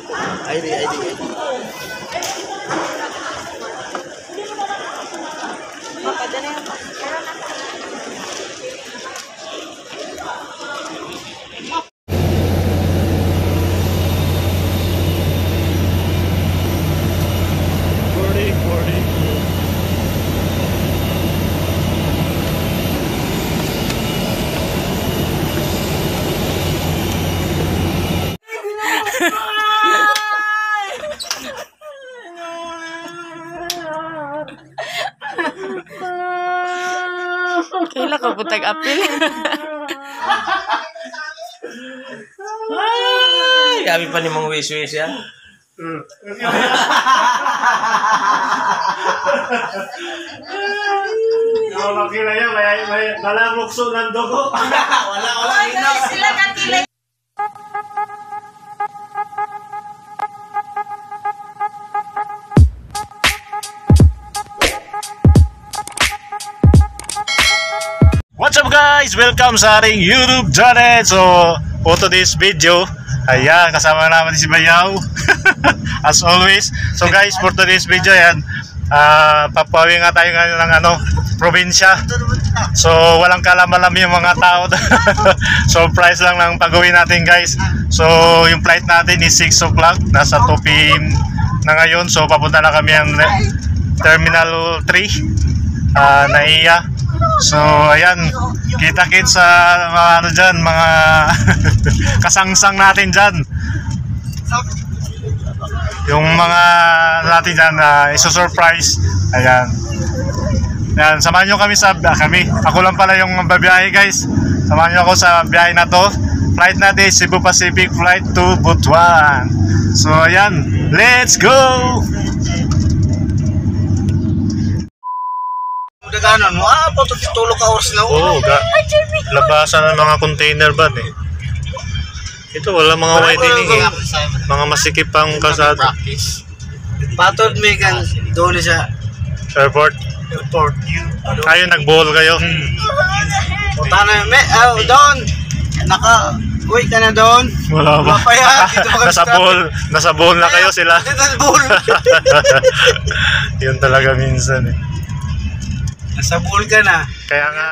ID. Kailan ka butag apil? Ay, kami pa ni mga wish-wish yan. Makila yan, may malamukso ng dugo. Wala. Sila kakilay. What's up guys? Welcome sa ating YouTube channel. So, for today's video, ayan, kasama naman si Bayaw. As always. So guys, for today's video, ayan, papawi nga tayo ngayon ng probinsya. So, walang kalaman-lam yung mga tao. Surprise lang ng pag-uwi natin guys. So, yung flight natin is 6 o'clock. Nasa 2 PM na ngayon. So, papunta na kami ang Terminal 3, Naiya. So, ayan, kita-kits sa mga mga kasangsang natin dyan. Yung mga natin dyan iso-surprise. Ayan. Ayan, samahan nyo kami ako lang pala yung babiyahe guys. Samahan nyo ako sa biyahe na to. Flight natin, Cebu Pacific Flight to Butuan. So, ayan, let's go! Daganan mo, tulog ka oras na. Oo, labasan ng mga container van eh. Ito, wala mga widening eh. Mga masikip pang kalsada. Patod may kan doon sa Airport. Kayo nag-bowl kayo? Punta na, doon. Uy ka na doon. Wala ba? Nasa bowl na kayo sila. Nasa bowl. Yun talaga minsan eh. Nasa bowl ka na. Kaya nga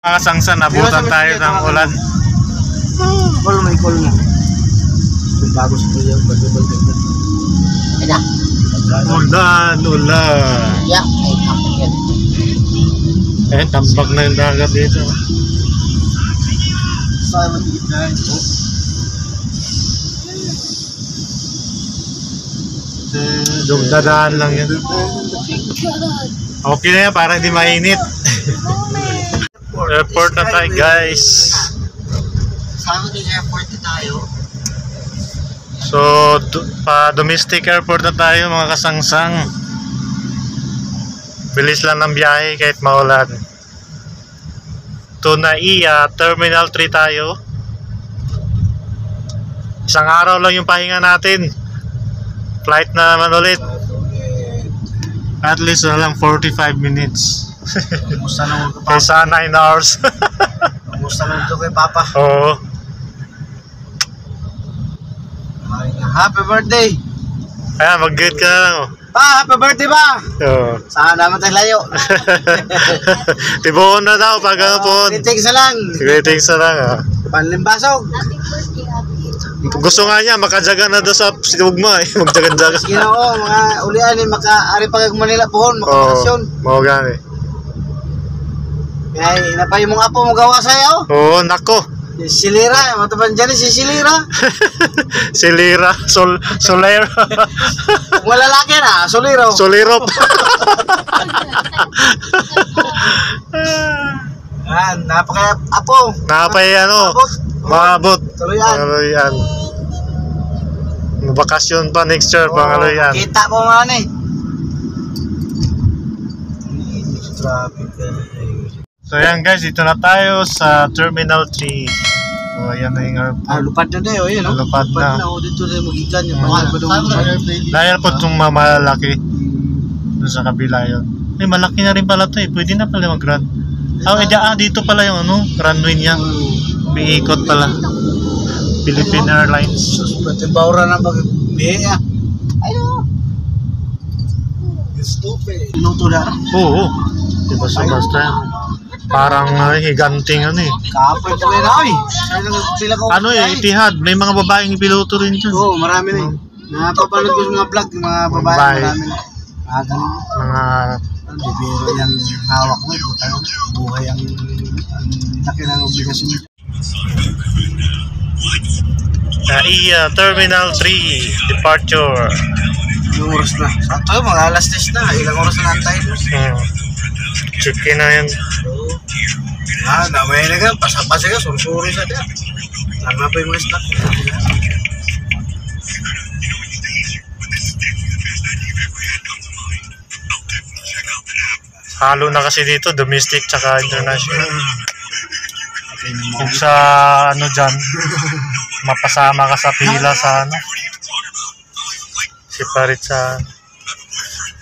Mga sangsan, nabutan tayo ng ulan. Call mo. Kung bago sa kuya, pag-ibal ka. Ayan. Ulan. Yeah, ay kapag yan. Eh, tambak na yung dagat dito. Simon, guys. Dadaan lang yan. Okay na yan, parang hindi mainit. Airport na tayo, guys. Sama din airport na tayo. So, domestic airport na tayo, mga kasangsang. Bilis lang ng biyahe kahit maulan. To Naiya, Terminal 3 tayo. Isang araw lang yung pahinga natin. Flight na naman ulit. At least na lang 45 minutes. Kumusta naman ko, Papa? Kaysa 9 hours. Kumusta naman ko kay Papa? Oo. Happy birthday! Ayan, mag-greet ka na lang. Oh. Pa, happy birthday ba? Oo. Saan naman tayo layo? Tibuon na daw pag ano po. Greetings na lang. Greetings na lang. Ah. Panlimbasog. Gusto nga niya, makajaga na daw sa sigugma eh. Magjagan-jaga. Ginoo, mga ulian ni maka-ari pag Manila pohon, makakasyon. Oo, gani. Kaya inapay mong apo mo gawa sa'yo. Oo, nako. Silira, matapan dyan si Silira. Si Lira, Solera. Kung wala laki na, Soliro. Solirop. Napaka apo. Napay ano, Abot. maabot. Tuluyan. Pangaloyan. Bakasyon pa next year, pangaloyan. Kita mo nga ni. Traffic. So yan guys, dito na tayo sa Terminal 3. So ayan na yung airport. Lupad na dayo, yun, no? Lupad na. Dito na magikan yung mahal pa doon. Dahil po itong mamalaki doon sa kabila yun. Eh, malaki na rin pala to eh. Pwede na pala mag-run. Dito pala yung ano, runway niya. May ikot pala. Philippine Airlines. Pati bawra na pag-bihe ah. Ayun. Stupid. Luto na. Oo. Diba sa basta yan? Parang higanting ano eh. Kapoy ko rin ay. Sila ko. Ano eh, Etihad. May mga babaeng piloto rin dyan. Oo, marami na eh. Napapanood ko sa mga vlog, yung mga babae, marami na. Ganun. Mga Bibiro yung hawak mo. Buhay ang laki ng obligasyon. Naiya Terminal 3 Departure. Yung oras na. Sakto yun, mga alas 10 na. Ilang oras na nantay. Chicken na yan. Damay na ka. Pasapasa ka. Sursuri sa dia. Tama pa yung mga stock. Halo na kasi dito, domestic tsaka international. Kung sa ano dyan, mapasama ka sa pila sa ano. Separate sa...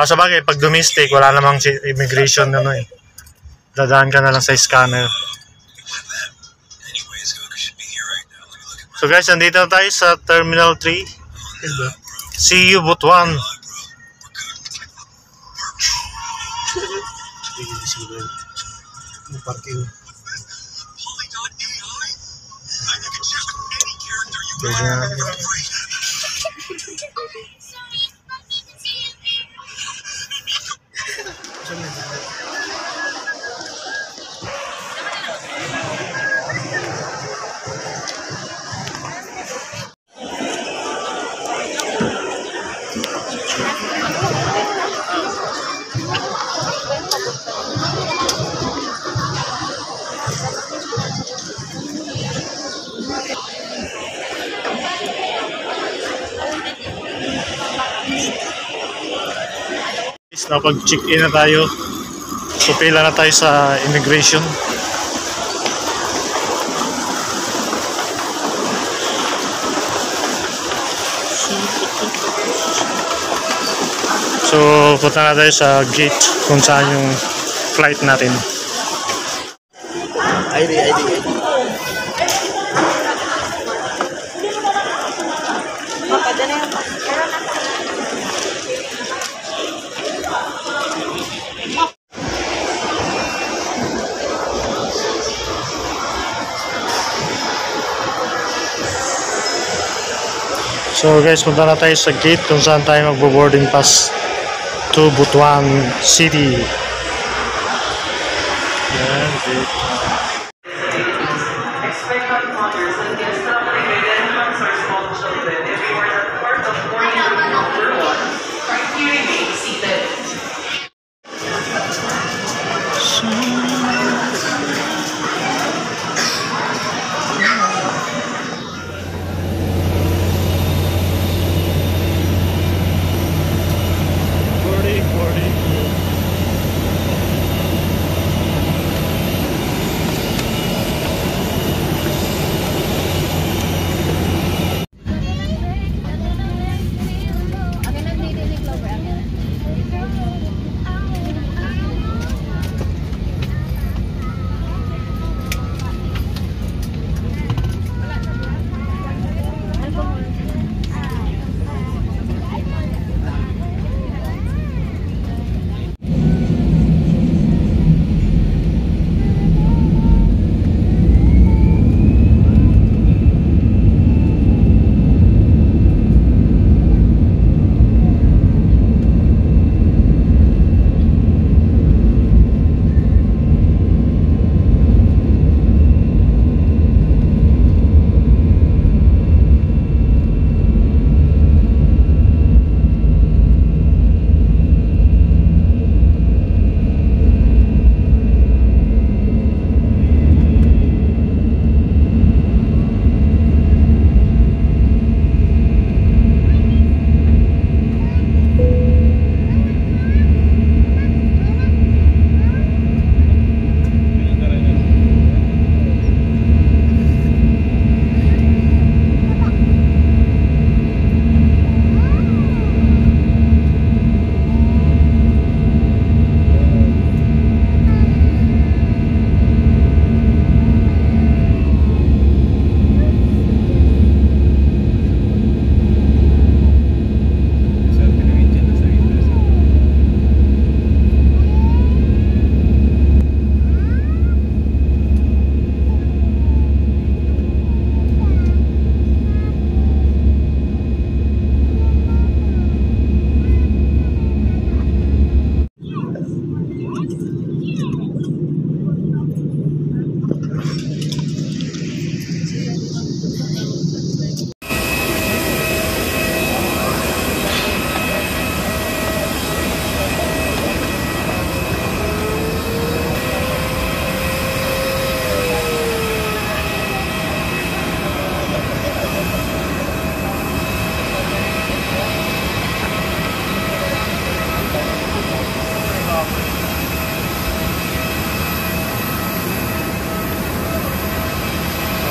sa bagay, pag domestic, wala namang immigration ano eh. Dadaan ka na lang sa scanner. So guys, nandito na tayo sa Terminal 3. See you, Butuan. Parking. Napag-check-in na tayo. So pila na tayo sa immigration. So punta na tayo sa gate kung saan yung flight natin. ID. So guys, punta na tayo sa gate kung saan tayo magbo-boarding pass to Butuan City. Yan, gate.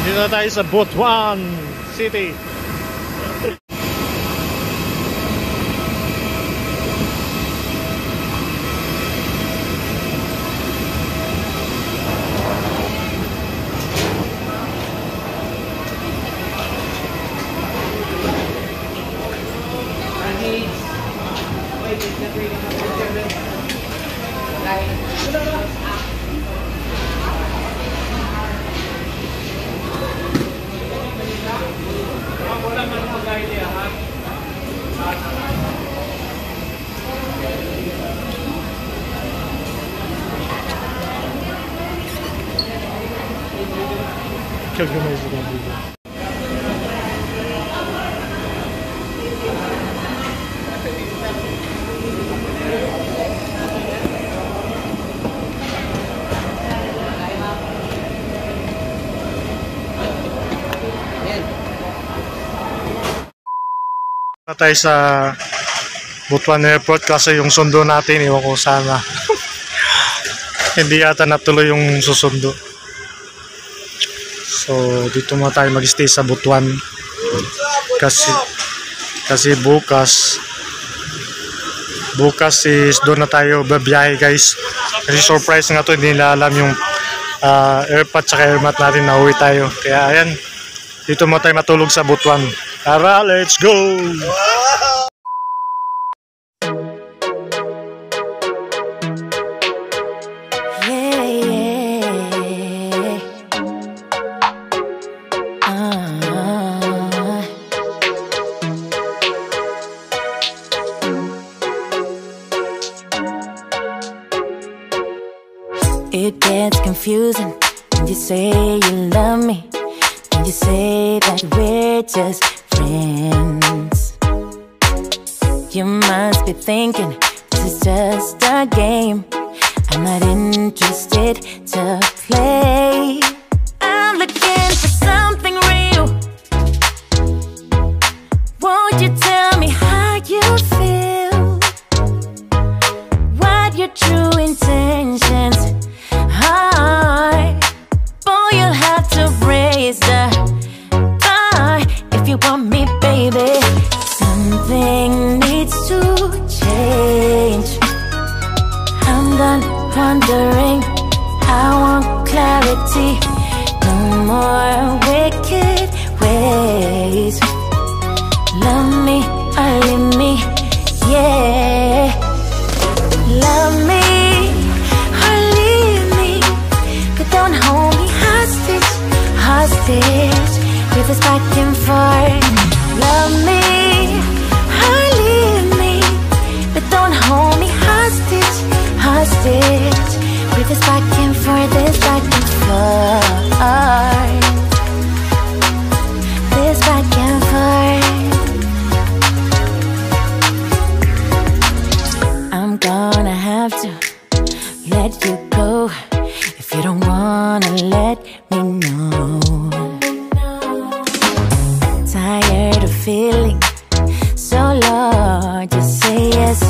Dito na tayo sa Butuan City. Kagumay sa dito. Tayo sa Butuan Airport kasi yung sundo natin iwan ko sana hindi yata natuloy yung susundo. So dito muna tayo mag-stay sa Butuan kasi bukas is doon na tayo babiyahe guys, kasi surprise nga to, hindi nila alam yung airpot tsaka airmat natin na uwi tayo, kaya ayan dito muna tayo matulog sa Butuan. Tara, let's go! It gets confusing when you say you love me, when you say that we're just friends. You must be thinking this is just a game. I'm not interested to play. I'm looking for something real. Won't you tell me how you feel? What your true intentions are? Boy, you'll have to raise the bar if you want me, baby. Something needs to change. I'm done wondering, I want clarity. No more wicked ways. Love me or leave me, yeah. Love me or leave me, but don't hold me hostage, hostage with this back and forth. Love me or leave me, but don't hold me hostage, hostage with this back and forth, this back and forth, this back and forth. I'm gonna have to let you go if you don't wanna let me know. Tired of feeling so low, just say yes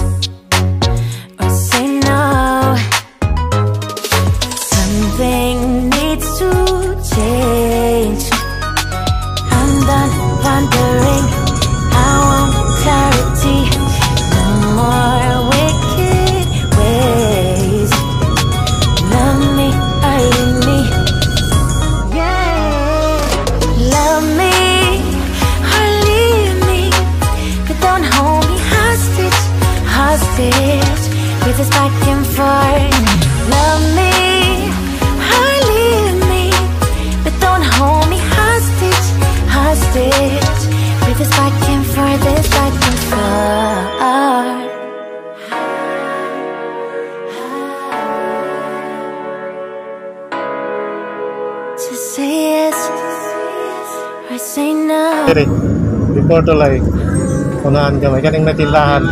or say no. Something needs to change. I'm done wondering, I want clarity. No more wicked ways. Love me or leave me, yeah. Love me or leave me, but don't hold me hostage, hostage with this back and forth. Love me or leave me, but don't hold me hostage, hostage with this back and forth, this back and forth. Just say yes or say no. Dire, before to like, unahan ka, may kaning natilahan.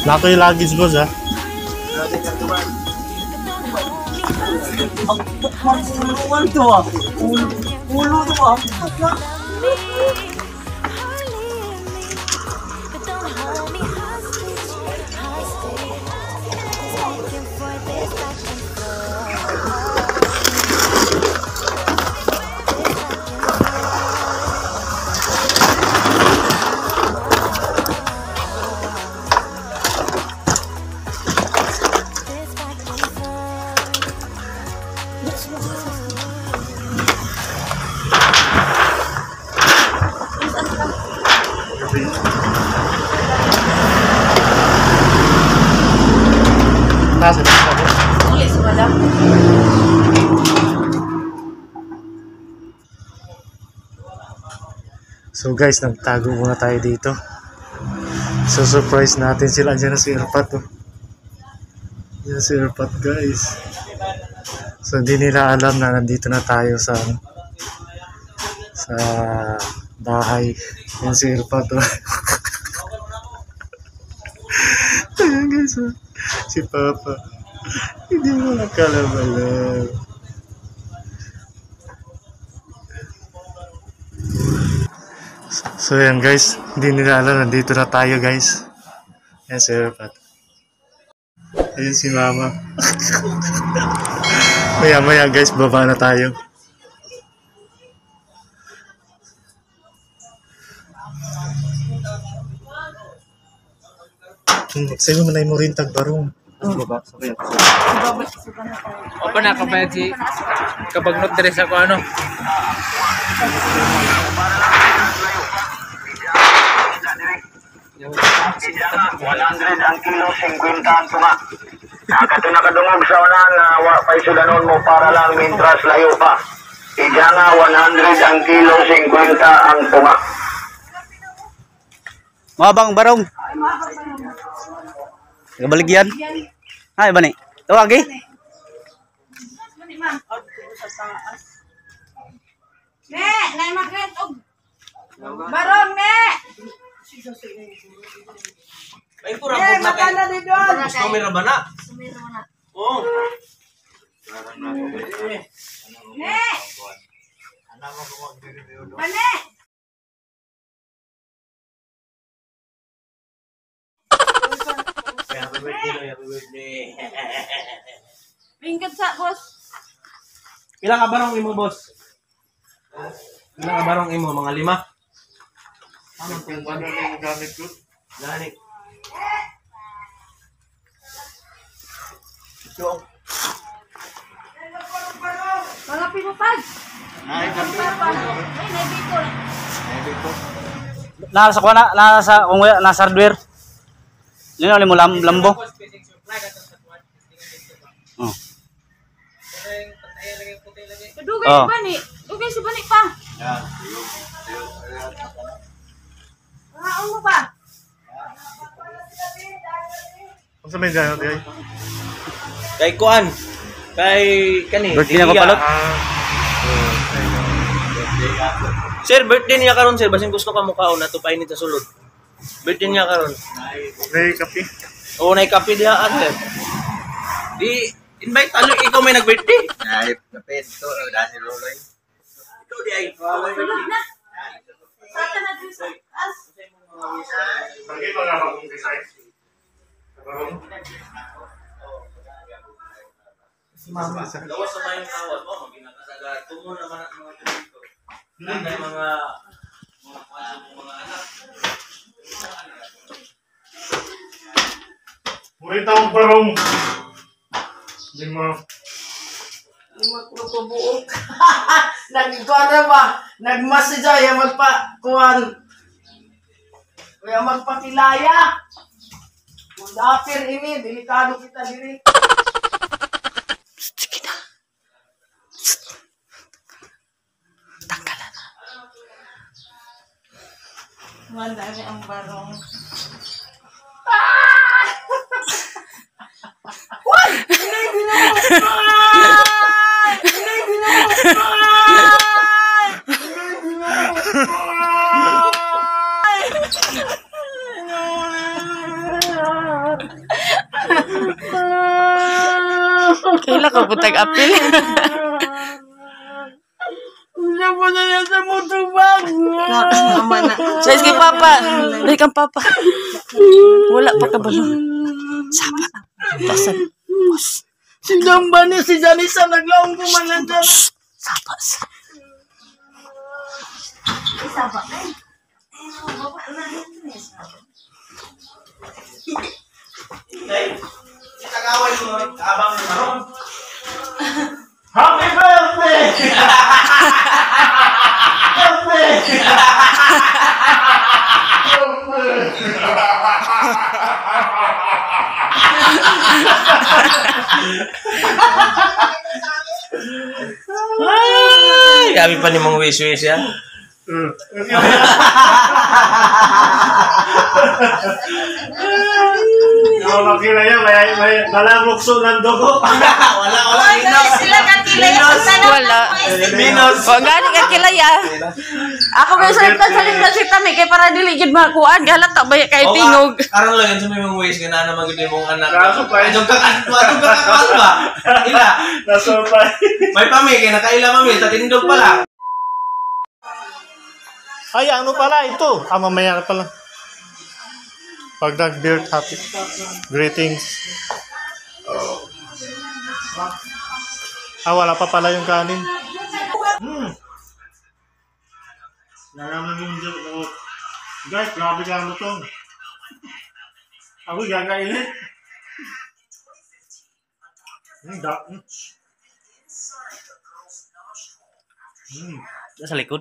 Nato yung lagis ko sa. Nasa Ulit sa madam. So guys, nagtago muna tayo dito. So surprise natin sila. Diyan na si Irpat, oh. Diyan si Irpat, guys. So hindi nila alam na nandito na tayo sa bahay. Yan si Irpat, oh. Ayan guys, oh. Si Papa. Hindi mo nakalabalan. So yan guys, hindi nila alam, nandito na tayo guys. Yan si Irpat. Ayun si Mama. Maya maya guys, baba na tayo. Sa'yo mo na mo rin tagbarong. Baba, sabay ako. Opo na, kabayad si kabagnot na rin sa kung ano. 100 ang kilo, 50 ang tunga. Nakato nakadungog sa unahan na wapay sudanon mo para lang mintras layo pa. Ija nga 100 ang kilo, 50 ang tunga. Mga bang barong. Kabaligyan. Ay, bani. Tawag eh. Mani ma'am. Ne, nay magret og barong ne. Ay, pura po na kayo. Sumira ba na? Sumiro na. Oo. Ne. Mane. Happy birthday, happy birthday. Bingkad sa boss. Ilang kabarong imo, boss? Ilang kabarong imo? Mga 5? Ang ano yung gamit ko? Gani. Mga pinupad. Ay, kape. Ay, naibito. Nasa kuha na, nasa hardware. Yun ulit mo lambo. Oh. Kadugay Oh. si Bani. Dugay si Bani pa. Yan. Raon mo pa. Kung sa may gano'n, di ay? Kay Kuan. Kay Kani. Birthday na ko palot. Sir, birthday niya karon sir. Basin gusto ka mukhaon na tupay ni sa sulod. Birthday niya karon. May kape. Oo, naikapi diha sir. Di invite ano ikaw may nag-birthday. Ay, kapit to, dahil si Loloy. Ikaw di ay. Sulod na. Saka na din sa as. Bakit ba nga akong design? Lawas sa mayong kawas mo, maginakasaga. Tumo naman ang mga tulito. Hindi mga kwasong mga anak. Murita ang parong. Hindi mo. Magpupubuok. Nagkuhan na ba? Nagmessage ay magpakuhan. Kaya magpakilaya. Mudapir ini, delikado kita diri. Mandami ang barong. Kaila ka butag apil. Siya po na yan sa mutubag. Size kay Papa. Dali kang Papa. Wala pa ka ba? Sapa. Tasan. Si Dambani, si Janisa, naglaong kumanan dyan. Sapa. Sapa. Tagaway mo abang marong. Happy birthday! Ay, kami pa ni mga wish-wish ya. Yung makina yan, may nalalukso ng dugo. Wala. Sila ka kilaya. Wala. Minus. O gani ka kilaya. Ako may salita si Tami kay para diligid makuan. Galat ta ba kay tingog. Karon lang yan sa may mga wish nga na magiging mong anak. Kaso pa. Ay, dugkak ba? Ila. Nasupay. May pami, kaya nakaila mami, tatindog pala. Ay, ano pala ito? Mamaya pala. Pag nag-beard, happy. Greetings. Wala pa pala yung kanin. Naraman yung joke. Guys, grabe ka ano to. Ako gagainit. Sa likod.